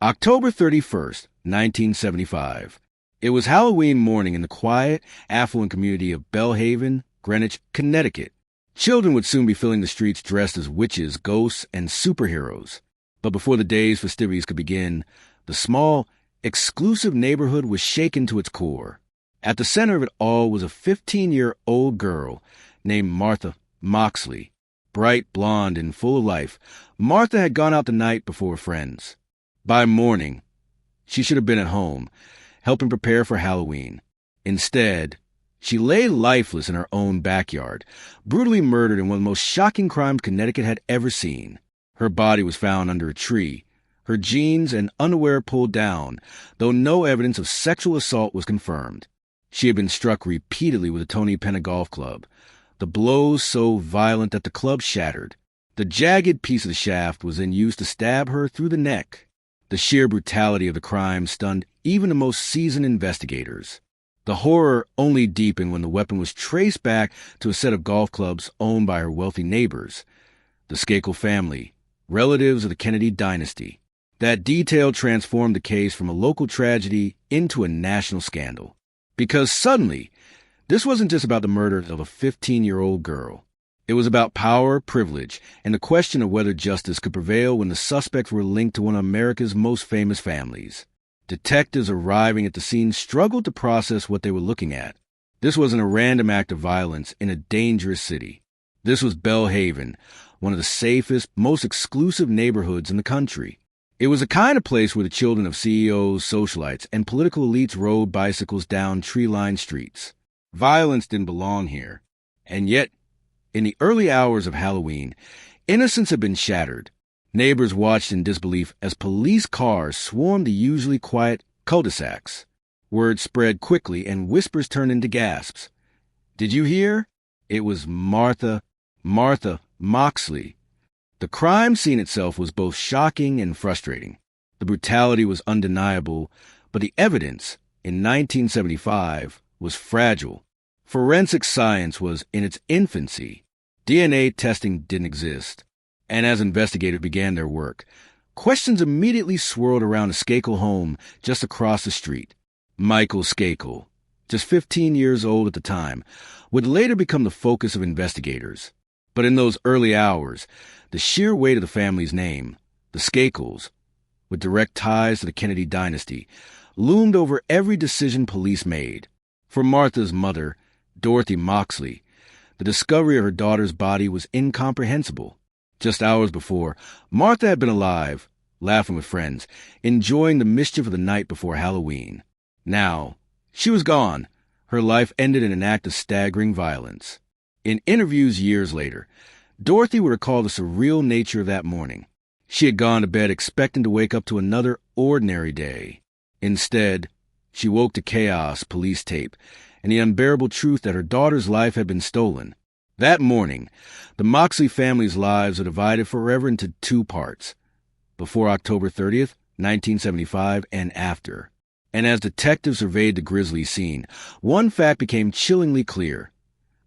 October 31st, 1975. It was Halloween morning in the quiet, affluent community of Belhaven, Greenwich, Connecticut. Children would soon be filling the streets dressed as witches, ghosts, and superheroes. But before the day's festivities could begin, the small, exclusive neighborhood was shaken to its core. At the center of it all was a 15-year-old girl named Martha Moxley. Bright, blonde, and full of life, Martha had gone out the night before with friends. By morning, she should have been at home, helping prepare for Halloween. Instead, she lay lifeless in her own backyard, brutally murdered in one of the most shocking crimes Connecticut had ever seen. Her body was found under a tree, her jeans and underwear pulled down, though no evidence of sexual assault was confirmed. She had been struck repeatedly with a Tony Penna golf club, the blows so violent that the club shattered. The jagged piece of the shaft was then used to stab her through the neck. The sheer brutality of the crime stunned even the most seasoned investigators. The horror only deepened when the weapon was traced back to a set of golf clubs owned by her wealthy neighbors, the Skakel family, relatives of the Kennedy dynasty. That detail transformed the case from a local tragedy into a national scandal. Because suddenly, this wasn't just about the murder of a 15-year-old girl. It was about power, privilege, and the question of whether justice could prevail when the suspects were linked to one of America's most famous families. Detectives arriving at the scene struggled to process what they were looking at. This wasn't a random act of violence in a dangerous city. This was Belhaven, one of the safest, most exclusive neighborhoods in the country. It was the kind of place where the children of CEOs, socialites, and political elites rode bicycles down tree-lined streets. Violence didn't belong here. And yet, in the early hours of Halloween, innocence had been shattered. Neighbors watched in disbelief as police cars swarmed the usually quiet cul-de-sacs. Word spread quickly and whispers turned into gasps. Did you hear? It was Martha Moxley. The crime scene itself was both shocking and frustrating. The brutality was undeniable, but the evidence, in 1975, was fragile. Forensic science was in its infancy. DNA testing didn't exist. And as investigators began their work, questions immediately swirled around the Skakel home just across the street. Michael Skakel, just 15 years old at the time, would later become the focus of investigators. But in those early hours, the sheer weight of the family's name, the Skakels, with direct ties to the Kennedy dynasty, loomed over every decision police made. For Martha's mother, Dorthy Moxley, the discovery of her daughter's body was incomprehensible. Just hours before, Martha had been alive, laughing with friends, enjoying the mischief of the night before Halloween. Now, she was gone. Her life ended in an act of staggering violence. In interviews years later, Dorthy would recall the surreal nature of that morning. She had gone to bed expecting to wake up to another ordinary day. Instead, she woke to chaos, police tape, and the unbearable truth that her daughter's life had been stolen. That morning, the Moxley family's lives were divided forever into two parts, before October 30th, 1975, and after. And as detectives surveyed the grisly scene, one fact became chillingly clear.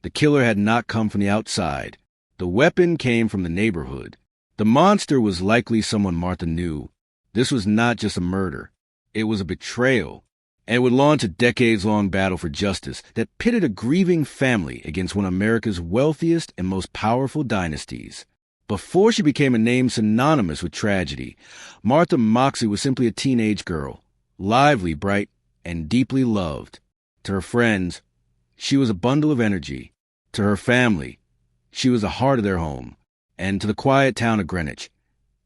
The killer had not come from the outside. The weapon came from the neighborhood. The monster was likely someone Martha knew. This was not just a murder. It was a betrayal. And it would launch a decades-long battle for justice that pitted a grieving family against one of America's wealthiest and most powerful dynasties. Before she became a name synonymous with tragedy, Martha Moxley was simply a teenage girl, lively, bright, and deeply loved. To her friends, she was a bundle of energy. To her family, she was the heart of their home. And to the quiet town of Greenwich,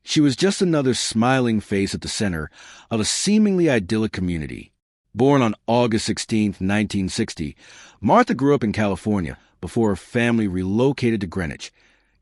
she was just another smiling face at the center of a seemingly idyllic community. Born on August 16, 1960, Martha grew up in California before her family relocated to Greenwich,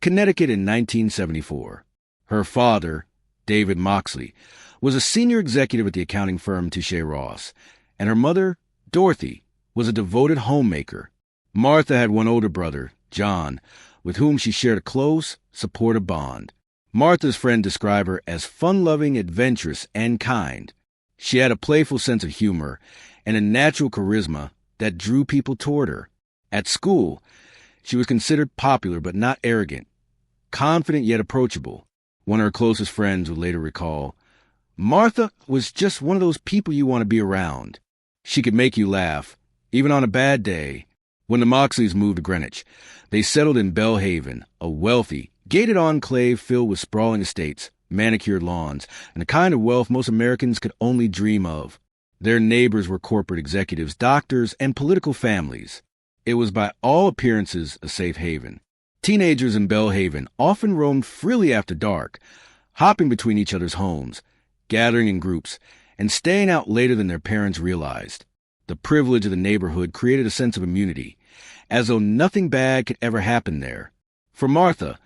Connecticut in 1974. Her father, David Moxley, was a senior executive at the accounting firm Touche Ross, and her mother, Dorthy, was a devoted homemaker. Martha had one older brother, John, with whom she shared a close, supportive bond. Martha's friend described her as fun-loving, adventurous, and kind. She had a playful sense of humor and a natural charisma that drew people toward her. At school, she was considered popular but not arrogant, confident yet approachable. One of her closest friends would later recall, Martha was just one of those people you want to be around. She could make you laugh, even on a bad day. When the Moxleys moved to Greenwich, they settled in Belhaven, a wealthy, gated enclave filled with sprawling estates, manicured lawns, and the kind of wealth most Americans could only dream of. Their neighbors were corporate executives, doctors, and political families. It was by all appearances a safe haven. Teenagers in Belhaven often roamed freely after dark, hopping between each other's homes, gathering in groups, and staying out later than their parents realized. The privilege of the neighborhood created a sense of immunity, as though nothing bad could ever happen there. For Martha,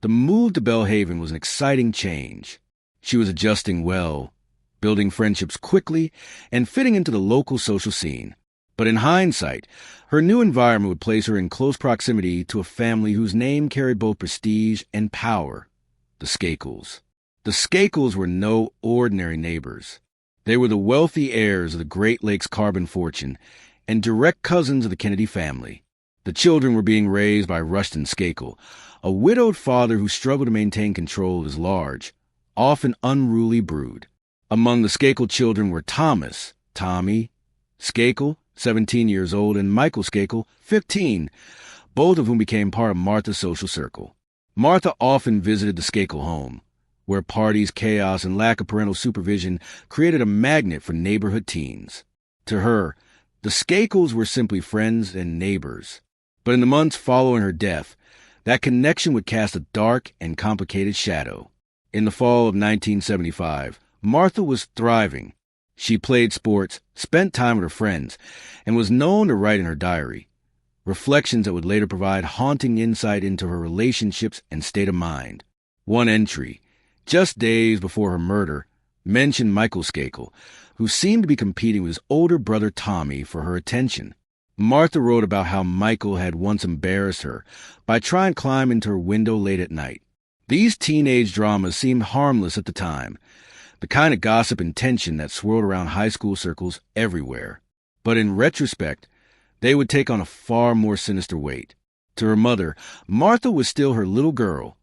the move to Belhaven was an exciting change. She was adjusting well, building friendships quickly, and fitting into the local social scene. But in hindsight, her new environment would place her in close proximity to a family whose name carried both prestige and power: the Skakels. The Skakels were no ordinary neighbors. They were the wealthy heirs of the Great Lakes carbon fortune and direct cousins of the Kennedy family. The children were being raised by Rushton Skakel, a widowed father who struggled to maintain control of his large, often unruly brood. Among the Skakel children were Tommy Skakel, 17 years old, and Michael Skakel, 15, both of whom became part of Martha's social circle. Martha often visited the Skakel home, where parties, chaos, and lack of parental supervision created a magnet for neighborhood teens. To her, the Skakels were simply friends and neighbors. But in the months following her death, that connection would cast a dark and complicated shadow. In the fall of 1975, Martha was thriving. She played sports, spent time with her friends, and was known to write in her diary reflections that would later provide haunting insight into her relationships and state of mind. One entry, just days before her murder, mentioned Michael Skakel, who seemed to be competing with his older brother Tommy for her attention. Martha wrote about how Michael had once embarrassed her by trying to climb into her window late at night. These teenage dramas seemed harmless at the time, the kind of gossip and tension that swirled around high school circles everywhere. But in retrospect, they would take on a far more sinister weight. To her mother, Martha was still her little girl,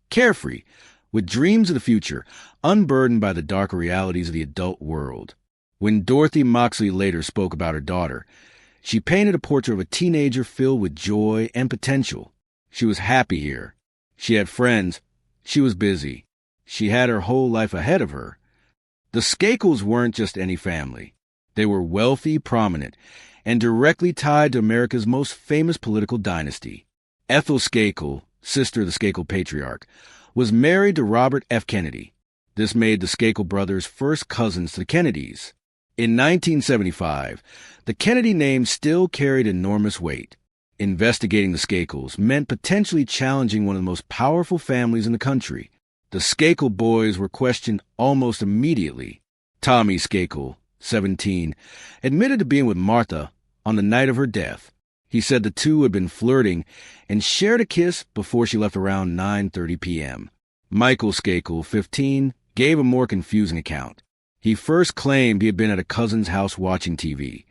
carefree, with dreams of the future, unburdened by the darker realities of the adult world. When Dorthy Moxley later spoke about her daughter, she painted a portrait of a teenager filled with joy and potential. She was happy here. She had friends. She was busy. She had her whole life ahead of her. The Skakels weren't just any family. They were wealthy, prominent, and directly tied to America's most famous political dynasty. Ethel Skakel, sister of the Skakel patriarch, was married to Robert F. Kennedy. This made the Skakel brothers first cousins to the Kennedys. In 1975, the Kennedy name still carried enormous weight. Investigating the Skakels meant potentially challenging one of the most powerful families in the country. The Skakel boys were questioned almost immediately. Tommy Skakel, 17, admitted to being with Martha on the night of her death. He said the two had been flirting and shared a kiss before she left around 9:30 p.m. Michael Skakel, 15, gave a more confusing account. He first claimed he had been at a cousin's house watching TV,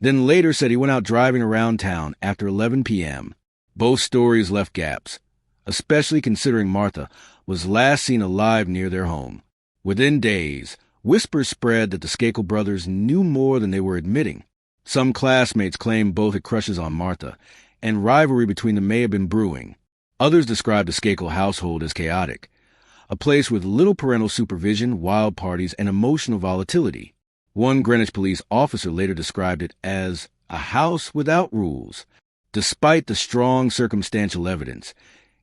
then later said he went out driving around town after 11 p.m. Both stories left gaps, especially considering Martha was last seen alive near their home. Within days, whispers spread that the Skakel brothers knew more than they were admitting. Some classmates claimed both had crushes on Martha, and rivalry between them may have been brewing. Others described the Skakel household as chaotic, a place with little parental supervision, wild parties, and emotional volatility. One Greenwich police officer later described it as a house without rules. Despite the strong circumstantial evidence,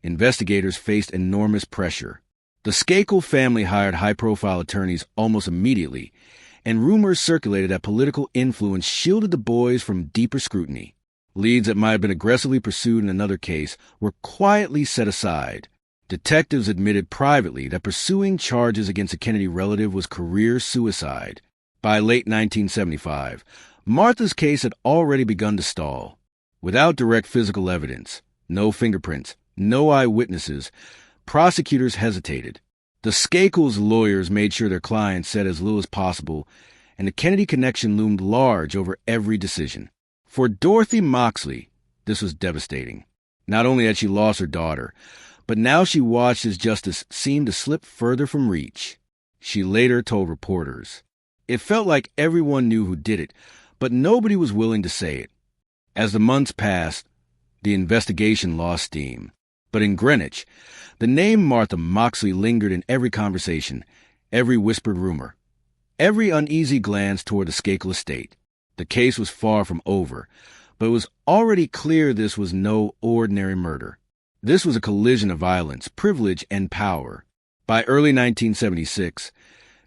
investigators faced enormous pressure. The Skakel family hired high-profile attorneys almost immediately, and rumors circulated that political influence shielded the boys from deeper scrutiny. Leads that might have been aggressively pursued in another case were quietly set aside. Detectives admitted privately that pursuing charges against a Kennedy relative was career suicide. By late 1975, Martha's case had already begun to stall. Without direct physical evidence, no fingerprints, no eyewitnesses, prosecutors hesitated. The Skakels' lawyers made sure their clients said as little as possible, and the Kennedy connection loomed large over every decision. For Dorthy Moxley, this was devastating. Not only had she lost her daughter, but now she watched as justice seemed to slip further from reach. she later told reporters. It felt like everyone knew who did it, but nobody was willing to say it. As the months passed, the investigation lost steam. But in Greenwich, the name Martha Moxley lingered in every conversation, every whispered rumor, every uneasy glance toward the Skakel estate. The case was far from over, but it was already clear this was no ordinary murder. This was a collision of violence, privilege, and power. By early 1976,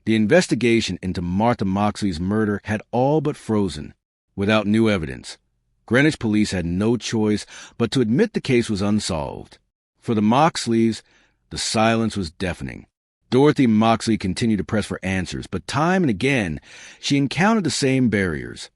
the investigation into Martha Moxley's murder had all but frozen. Without new evidence, Greenwich police had no choice but to admit the case was unsolved. For the Moxleys, the silence was deafening. Dorthy Moxley continued to press for answers, but time and again, she encountered the same barriers: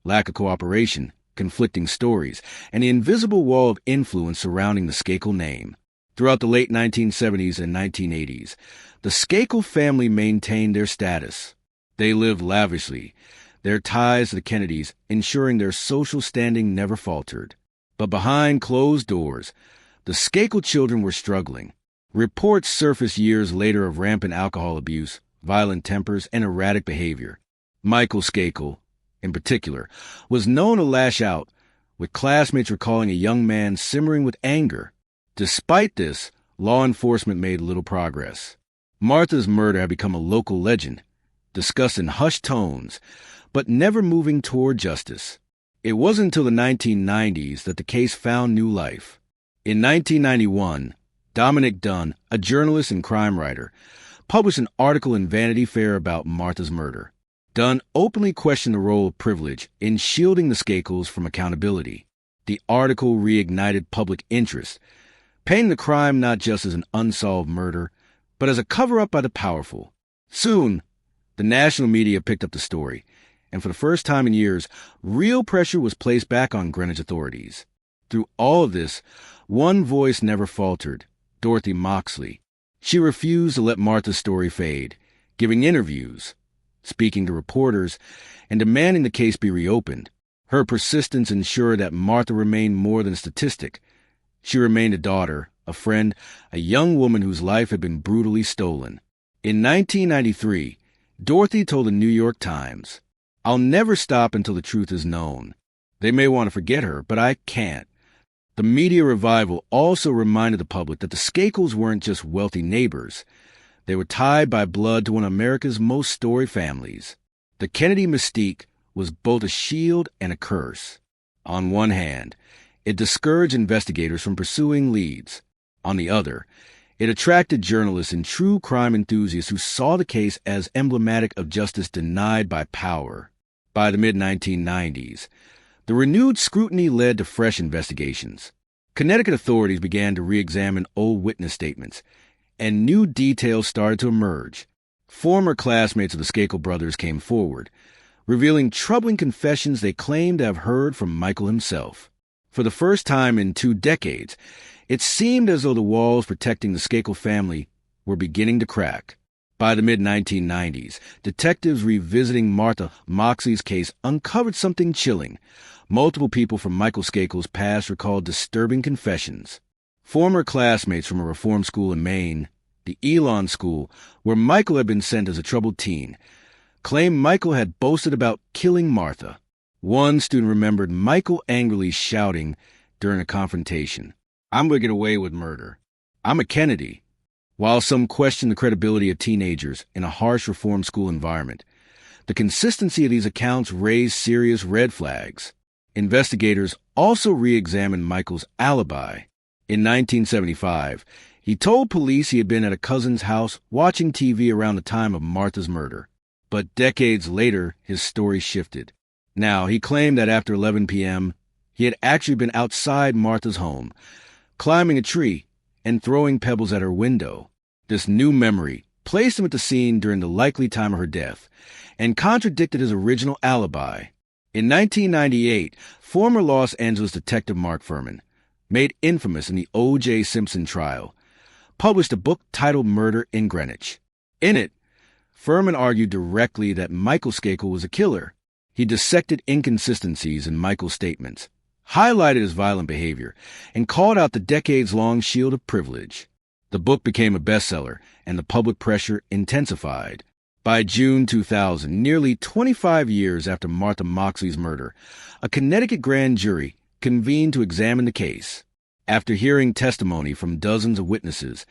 lack of cooperation, conflicting stories, and the invisible wall of influence surrounding the Skakel name. Throughout the late 1970s and 1980s, the Skakel family maintained their status. They lived lavishly, their ties to the Kennedys ensuring their social standing never faltered. But behind closed doors, the Skakel children were struggling. Reports surfaced years later of rampant alcohol abuse, violent tempers, and erratic behavior. Michael Skakel, in particular, was known to lash out, with classmates recalling a young man simmering with anger. Despite this, law enforcement made little progress. Martha's murder had become a local legend, discussed in hushed tones, but never moving toward justice. It wasn't until the 1990s that the case found new life. In 1991, Dominic Dunn, a journalist and crime writer, published an article in Vanity Fair about Martha's murder. Dunn openly questioned the role of privilege in shielding the Skakels from accountability. The article reignited public interest, painting the crime not just as an unsolved murder, but as a cover-up by the powerful. Soon, the national media picked up the story, and for the first time in years, real pressure was placed back on Greenwich authorities. Through all of this, one voice never faltered: Dorthy Moxley. She refused to let Martha's story fade, giving interviews, speaking to reporters, and demanding the case be reopened. Her persistence ensured that Martha remained more than a statistic. She remained a daughter, a friend, a young woman whose life had been brutally stolen. In 1993, Dorthy told the New York Times, "I'll never stop until the truth is known. They may want to forget her, but I can't." The media revival also reminded the public that the Skakels weren't just wealthy neighbors. They were tied by blood to one of America's most storied families. The Kennedy mystique was both a shield and a curse. On one hand, it discouraged investigators from pursuing leads. On the other, it attracted journalists and true crime enthusiasts who saw the case as emblematic of justice denied by power. By the mid-1990s, the renewed scrutiny led to fresh investigations. Connecticut authorities began to re-examine old witness statements, and new details started to emerge. Former classmates of the Skakel brothers came forward, revealing troubling confessions they claimed to have heard from Michael himself. For the first time in 2 decades, it seemed as though the walls protecting the Skakel family were beginning to crack. By the mid-1990s, detectives revisiting Martha Moxley's case uncovered something chilling. Multiple people from Michael Skakel's past recalled disturbing confessions. Former classmates from a reform school in Maine, the Elon School, where Michael had been sent as a troubled teen, claimed Michael had boasted about killing Martha. One student remembered Michael angrily shouting during a confrontation, "I'm going to get away with murder. I'm a Kennedy." While some questioned the credibility of teenagers in a harsh reform school environment, the consistency of these accounts raised serious red flags. Investigators also re-examined Michael's alibi. In 1975, he told police he had been at a cousin's house watching TV around the time of Martha's murder. But decades later, his story shifted. Now, he claimed that after 11 p.m., he had actually been outside Martha's home, climbing a tree and throwing pebbles at her window. This new memory placed him at the scene during the likely time of her death and contradicted his original alibi. In 1998, former Los Angeles detective Mark Fuhrman, made infamous in the O.J. Simpson trial, published a book titled Murder in Greenwich. In it, Fuhrman argued directly that Michael Skakel was a killer. He dissected inconsistencies in Michael's statements, highlighted his violent behavior, and called out the decades-long shield of privilege. The book became a bestseller, and the public pressure intensified. By June 2000, nearly 25 years after Martha Moxley's murder, a Connecticut grand jury convened to examine the case. After hearing testimony from dozens of witnesses,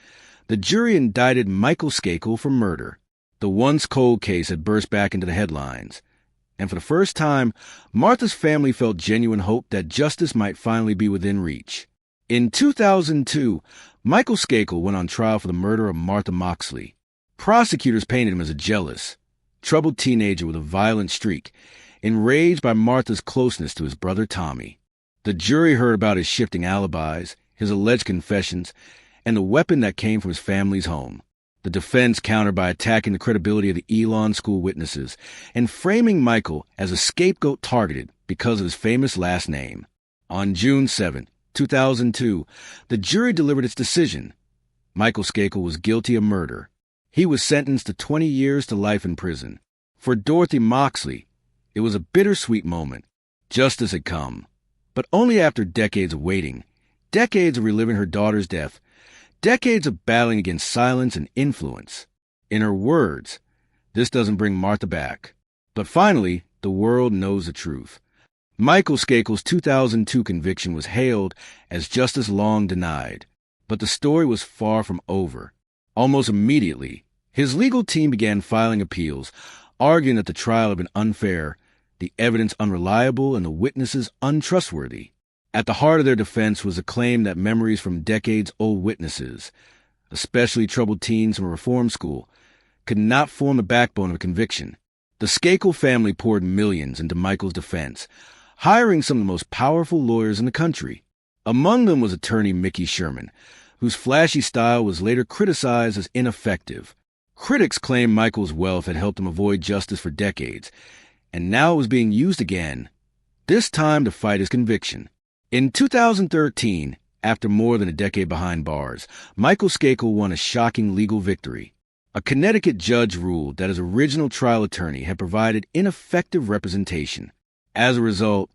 the jury indicted Michael Skakel for murder. The once cold case had burst back into the headlines, and for the first time, Martha's family felt genuine hope that justice might finally be within reach. In 2002, Michael Skakel went on trial for the murder of Martha Moxley. Prosecutors painted him as a jealous, troubled teenager with a violent streak, enraged by Martha's closeness to his brother Tommy. The jury heard about his shifting alibis, his alleged confessions, and the weapon that came from his family's home. The defense countered by attacking the credibility of the Elon school witnesses and framing Michael as a scapegoat targeted because of his famous last name. On June 7, 2002, the jury delivered its decision. Michael Skakel was guilty of murder. He was sentenced to 20 years to life in prison. For Dorthy Moxley, it was a bittersweet moment. Justice had come, but only after decades of waiting, decades of reliving her daughter's death, decades of battling against silence and influence. In her words, this doesn't bring Martha back. But finally, the world knows the truth. Michael Skakel's 2002 conviction was hailed as justice long denied. But the story was far from over. Almost immediately, his legal team began filing appeals, arguing that the trial had been unfair, the evidence unreliable, and the witnesses untrustworthy. At the heart of their defense was a claim that memories from decades-old witnesses, especially troubled teens from a reform school, could not form the backbone of a conviction. The Skakel family poured millions into Michael's defense, hiring some of the most powerful lawyers in the country. Among them was attorney Mickey Sherman, whose flashy style was later criticized as ineffective. Critics claimed Michael's wealth had helped him avoid justice for decades, and now it was being used again, this time to fight his conviction. In 2013, after more than a decade behind bars, Michael Skakel won a shocking legal victory. A Connecticut judge ruled that his original trial attorney had provided ineffective representation. As a result,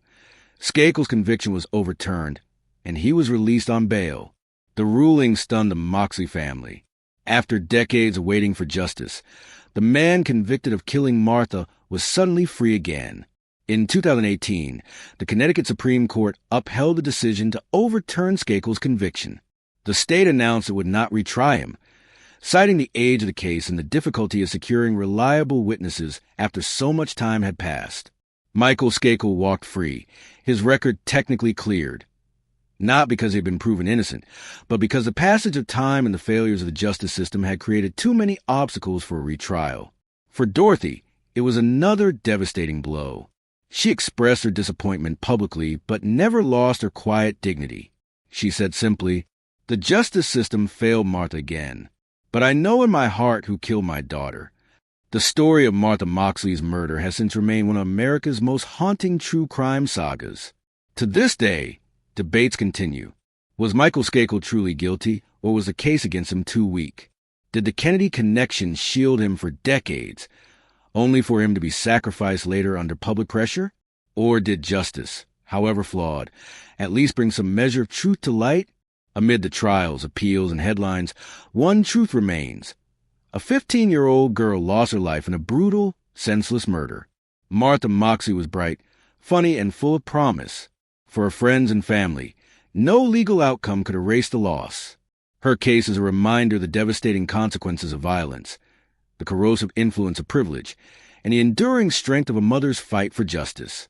Skakel's conviction was overturned, and he was released on bail. The ruling stunned the Moxley family. After decades of waiting for justice, the man convicted of killing Martha was suddenly free again. In 2018, the Connecticut Supreme Court upheld the decision to overturn Skakel's conviction. The state announced it would not retry him, citing the age of the case and the difficulty of securing reliable witnesses after so much time had passed. Michael Skakel walked free, his record technically cleared. Not because he had been proven innocent, but because the passage of time and the failures of the justice system had created too many obstacles for a retrial. For Dorthy, it was another devastating blow. She expressed her disappointment publicly, but never lost her quiet dignity. She said simply, "The justice system failed Martha again, but I know in my heart who killed my daughter." The story of Martha Moxley's murder has since remained one of America's most haunting true crime sagas. To this day, debates continue. Was Michael Skakel truly guilty, or was the case against him too weak? Did the Kennedy connection shield him for decades, only for him to be sacrificed later under public pressure? Or did justice, however flawed, at least bring some measure of truth to light? Amid the trials, appeals, and headlines, one truth remains. A 15-year-old girl lost her life in a brutal, senseless murder. Martha Moxley was bright, funny, and full of promise. For her friends and family, no legal outcome could erase the loss. Her case is a reminder of the devastating consequences of violence, the corrosive influence of privilege, and the enduring strength of a mother's fight for justice.